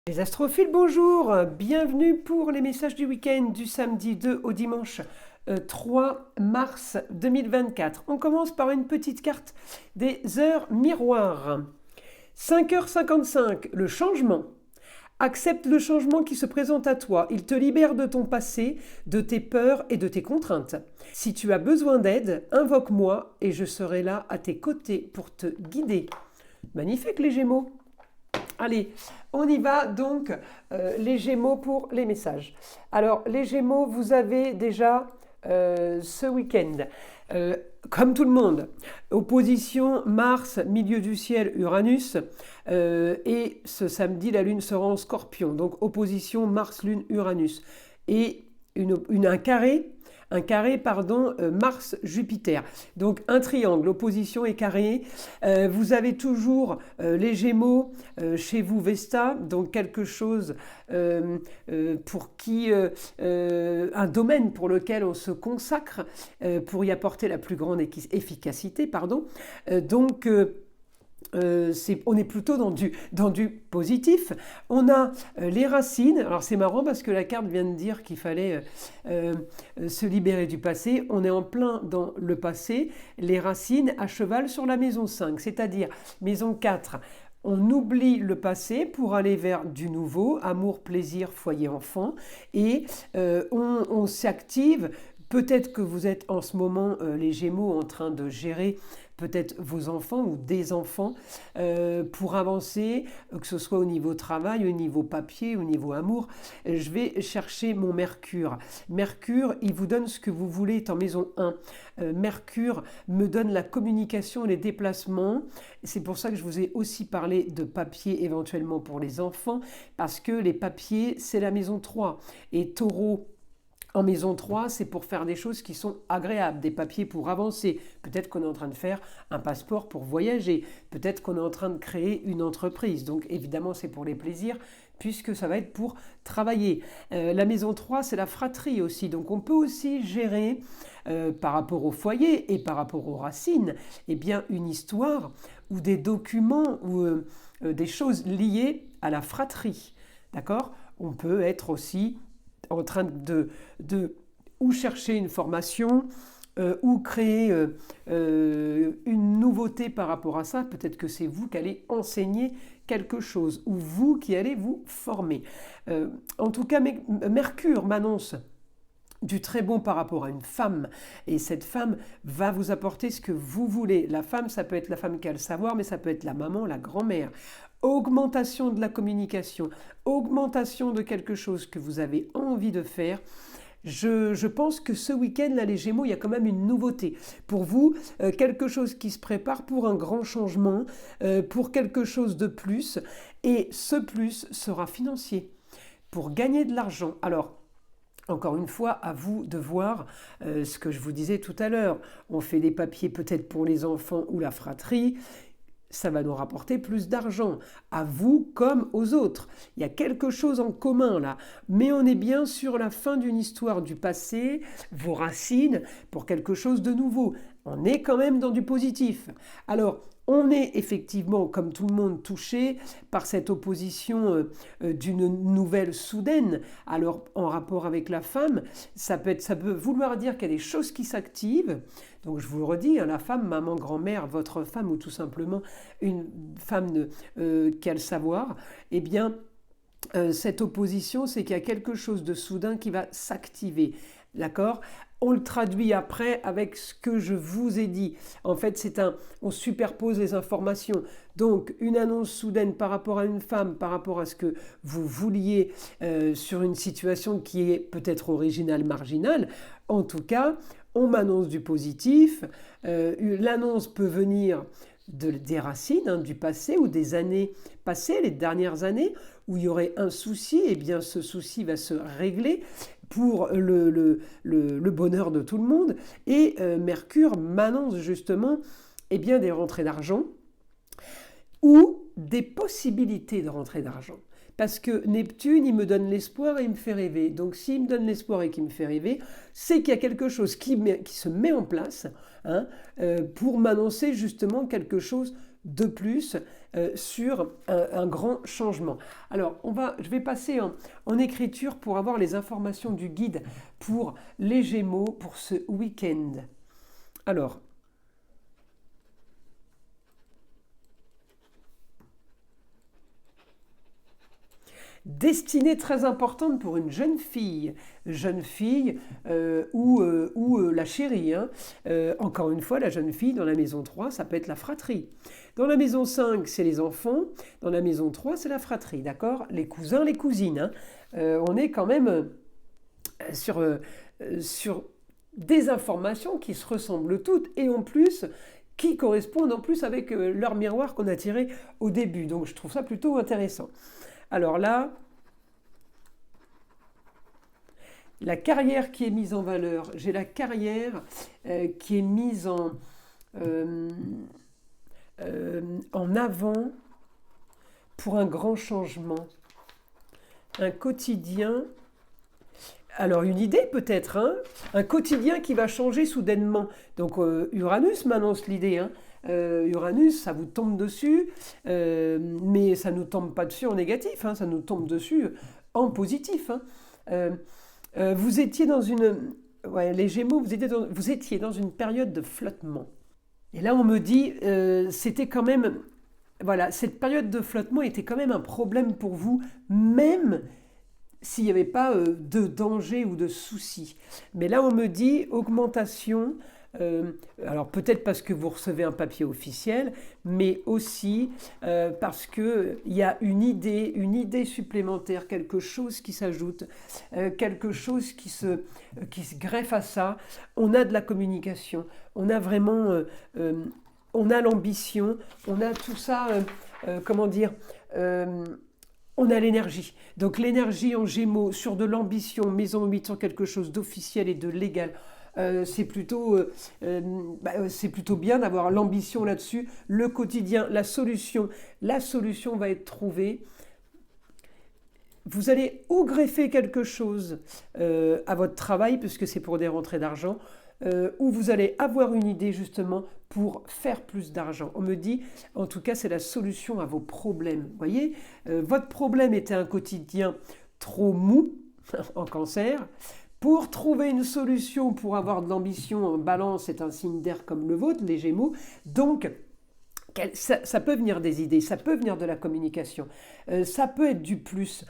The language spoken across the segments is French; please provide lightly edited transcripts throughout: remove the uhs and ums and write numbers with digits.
Les astrophiles, bonjour, bienvenue pour les messages du week-end du samedi 2 au dimanche 3 mars 2024. On commence par une petite carte des heures miroirs. 5h55, le changement. Accepte le changement qui se présente à toi. Il te libère de ton passé, de tes peurs et de tes contraintes. Si tu as besoin d'aide, invoque-moi et je serai là à tes côtés pour te guider. Magnifique les Gémeaux. Allez, on y va donc, les Gémeaux pour les messages. Alors, les Gémeaux, vous avez déjà ce week-end, comme tout le monde, opposition Mars, milieu du ciel, Uranus, et ce samedi, la Lune sera en Scorpion, donc opposition Mars, Lune, Uranus, et un carré. Mars-Jupiter. Donc un triangle, opposition et carré. Vous avez toujours les Gémeaux chez vous, Vesta, donc quelque chose pour qui, un domaine pour lequel on se consacre pour y apporter la plus grande efficacité. On est plutôt dans du positif. On a les racines. Alors c'est marrant parce que la carte vient de dire qu'il fallait se libérer du passé. On est en plein dans le passé. Les racines à cheval sur la maison 5, c'est-à-dire maison 4. On oublie le passé pour aller vers du nouveau, amour, plaisir, foyer, enfant. Et on s'active. Peut-être que vous êtes en ce moment, les Gémeaux, en train de gérer peut-être vos enfants ou des enfants pour avancer, que ce soit au niveau travail, au niveau papier, au niveau amour. Je vais chercher mon Mercure. Mercure, il vous donne ce que vous voulez, est en maison 1. Mercure me donne la communication, les déplacements. C'est pour ça que je vous ai aussi parlé de papier éventuellement pour les enfants, parce que les papiers, c'est la maison 3. Et Taureau, en maison 3, c'est pour faire des choses qui sont agréables, des papiers pour avancer. Peut-être qu'on est en train de faire un passeport pour voyager. Peut-être qu'on est en train de créer une entreprise. Donc évidemment, c'est pour les plaisirs, puisque ça va être pour travailler. La maison 3, c'est la fratrie aussi. Donc on peut aussi gérer, par rapport au foyer et par rapport aux racines, eh bien, une histoire ou des documents ou des choses liées à la fratrie. D'accord ? On peut être aussi en train de ou chercher une formation ou créer une nouveauté par rapport à ça. Peut-être que c'est vous qui allez enseigner quelque chose ou vous qui allez vous former. En tout cas, Mercure m'annonce du très bon par rapport à une femme. Et cette femme va vous apporter ce que vous voulez. La femme, ça peut être la femme qui a le savoir, mais ça peut être la maman, la grand-mère. Augmentation de la communication, augmentation de quelque chose que vous avez envie de faire. Je pense que ce week-end, là, les Gémeaux, il y a quand même une nouveauté. Pour vous, quelque chose qui se prépare pour un grand changement, pour quelque chose de plus. Et ce plus sera financier, pour gagner de l'argent. Alors, encore une fois, à vous de voir ce que je vous disais tout à l'heure. On fait des papiers peut-être pour les enfants ou la fratrie. Ça va nous rapporter plus d'argent, à vous comme aux autres. Il y a quelque chose en commun là, mais on est bien sur la fin d'une histoire du passé, vos racines, pour quelque chose de nouveau. On est quand même dans du positif. Alors, on est effectivement, comme tout le monde, touché par cette opposition d'une nouvelle soudaine. Alors, en rapport avec la femme, ça peut vouloir dire qu'il y a des choses qui s'activent. Donc, je vous le redis, la femme, maman, grand-mère, votre femme, ou tout simplement une femme qui a le savoir, eh bien, cette opposition, c'est qu'il y a quelque chose de soudain qui va s'activer. D'accord ? On le traduit après avec ce que je vous ai dit. En fait, on superpose les informations. Donc, une annonce soudaine par rapport à une femme, par rapport à ce que vous vouliez sur une situation qui est peut-être originale, marginale. En tout cas, on m'annonce du positif. L'annonce peut venir des racines, du passé ou des années passées, les dernières années, où il y aurait un souci. Eh bien, ce souci va se régler pour le bonheur de tout le monde. Et Mercure m'annonce justement des rentrées d'argent ou des possibilités de rentrée d'argent. Parce que Neptune, il me donne l'espoir et il me fait rêver. Donc s'il me donne l'espoir et qu'il me fait rêver, c'est qu'il y a quelque chose qui se met en place, hein, pour m'annoncer justement quelque chose de plus sur un grand changement. Alors, je vais passer en écriture pour avoir les informations du guide pour les Gémeaux pour ce week-end. Alors, destinée très importante pour une jeune fille ou la chérie. Hein. Encore une fois, la jeune fille dans la maison 3, ça peut être la fratrie. Dans la maison 5, c'est les enfants. Dans la maison 3, c'est la fratrie, d'accord? Les cousins, les cousines. Hein. On est quand même sur des informations qui se ressemblent toutes et en plus qui correspondent en plus avec leur miroir qu'on a tiré au début. Donc je trouve ça plutôt intéressant. Alors là, la carrière qui est mise en valeur, j'ai la carrière qui est mise en avant pour un grand changement. Un quotidien, alors une idée peut-être, hein, un quotidien qui va changer soudainement. Donc Uranus m'annonce l'idée, hein. Uranus, ça vous tombe dessus, mais ça ne nous tombe pas dessus en négatif, hein, ça nous tombe dessus en positif. Hein. Vous étiez dans une... Ouais, les Gémeaux, vous étiez dans une période de flottement. Et là, on me dit, c'était quand même... Voilà, cette période de flottement était quand même un problème pour vous, même s'il n'y avait pas de danger ou de soucis. Mais là, on me dit augmentation... alors peut-être parce que vous recevez un papier officiel, mais aussi parce qu'il y a une idée supplémentaire, quelque chose qui s'ajoute, quelque chose qui se greffe à ça. On a de la communication, on a vraiment, on a l'ambition, on a tout ça, comment dire, on a l'énergie. Donc l'énergie en Gémeaux sur de l'ambition, maison 8 sur quelque chose d'officiel et de légal. C'est plutôt bien d'avoir l'ambition là-dessus, le quotidien, la solution va être trouvée. Vous allez ou greffer quelque chose à votre travail, puisque c'est pour des rentrées d'argent, ou vous allez avoir une idée justement pour faire plus d'argent. On me dit, en tout cas, c'est la solution à vos problèmes. Vous voyez, votre problème était un quotidien trop mou en Cancer. Pour trouver une solution, pour avoir de l'ambition en Balance, c'est un signe d'air comme le vôtre, les Gémeaux. Donc, ça peut venir des idées, ça peut venir de la communication, ça peut être du plus.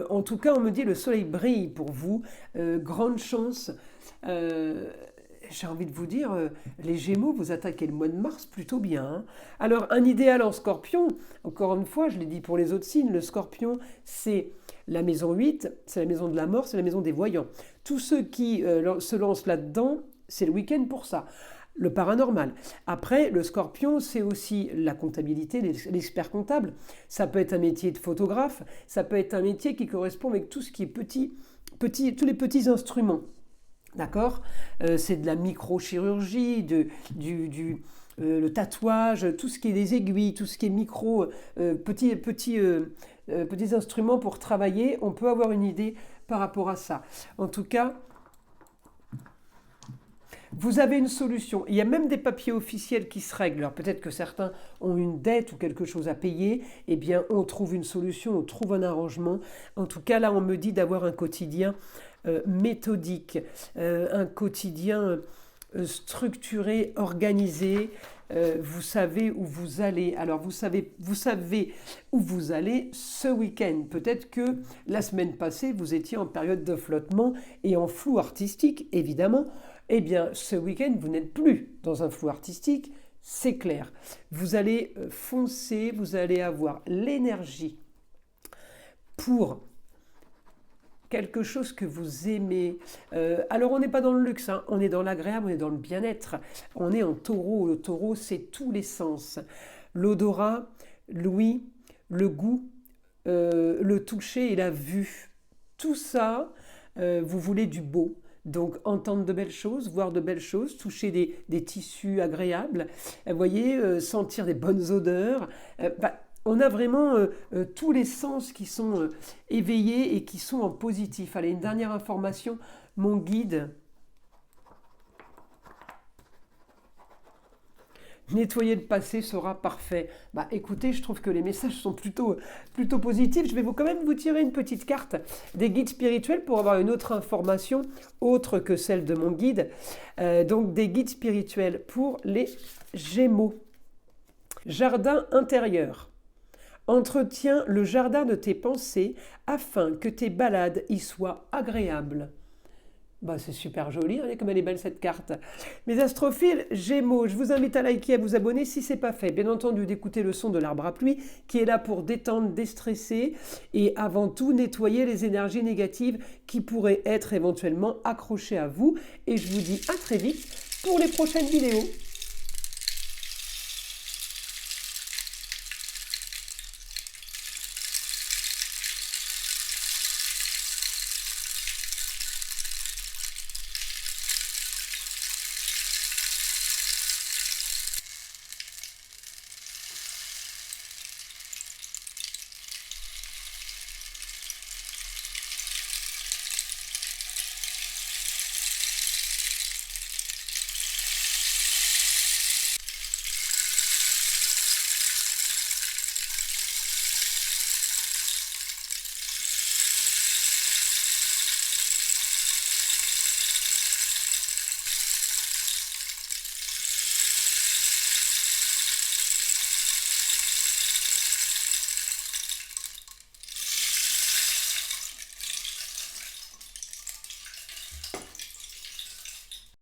En tout cas, on me dit le soleil brille pour vous, grande chance. J'ai envie de vous dire, les Gémeaux, vous attaquez le mois de mars plutôt bien. Hein. Alors, un idéal en Scorpion, encore une fois, je l'ai dit pour les autres signes, le Scorpion, c'est la maison 8, c'est la maison de la mort, c'est la maison des voyants. Tous ceux qui se lancent là-dedans, c'est le week-end pour ça. Le paranormal. Après, le Scorpion, c'est aussi la comptabilité, l'expert comptable. Ça peut être un métier de photographe, ça peut être un métier qui correspond avec tout ce qui est tous les petits instruments. D'accord, c'est de la microchirurgie, le tatouage, tout ce qui est des aiguilles, tout ce qui est petits instruments pour travailler. On peut avoir une idée par rapport à ça. En tout cas, vous avez une solution. Il y a même des papiers officiels qui se règlent. Alors peut-être que certains ont une dette ou quelque chose à payer. Eh bien, on trouve une solution, on trouve un arrangement. En tout cas, là, on me dit d'avoir un quotidien méthodique, un quotidien structuré, organisé. Vous savez où vous allez. Alors vous savez où vous allez ce week-end. Peut-être que la semaine passée, vous étiez en période de flottement et en flou artistique, évidemment. Eh bien, ce week-end, vous n'êtes plus dans un flou artistique, c'est clair. Vous allez foncer, vous allez avoir l'énergie pour quelque chose que vous aimez. Alors on n'est pas dans le luxe, hein, on est dans l'agréable, on est dans le bien-être. On est en taureau. Le taureau, c'est tous les sens. L'odorat, l'ouïe, le goût, le toucher et la vue. Tout ça, vous voulez du beau. Donc entendre de belles choses, voir de belles choses, toucher des tissus agréables, vous voyez, sentir des bonnes odeurs. On a vraiment tous les sens qui sont éveillés et qui sont en positif. Allez, une dernière information, mon guide. Nettoyer le passé sera parfait. Bah écoutez, je trouve que les messages sont plutôt positifs. Je vais quand même vous tirer une petite carte des guides spirituels pour avoir une autre information autre que celle de mon guide. Donc des guides spirituels pour les Gémeaux. Jardin intérieur. Entretiens le jardin de tes pensées afin que tes balades y soient agréables. Bah, c'est super joli, regardez comme elle est belle cette carte. Mes astrophiles Gémeaux, je vous invite à liker, à vous abonner si ce n'est pas fait. Bien entendu, d'écouter le son de l'arbre à pluie qui est là pour détendre, déstresser et avant tout nettoyer les énergies négatives qui pourraient être éventuellement accrochées à vous. Et je vous dis à très vite pour les prochaines vidéos.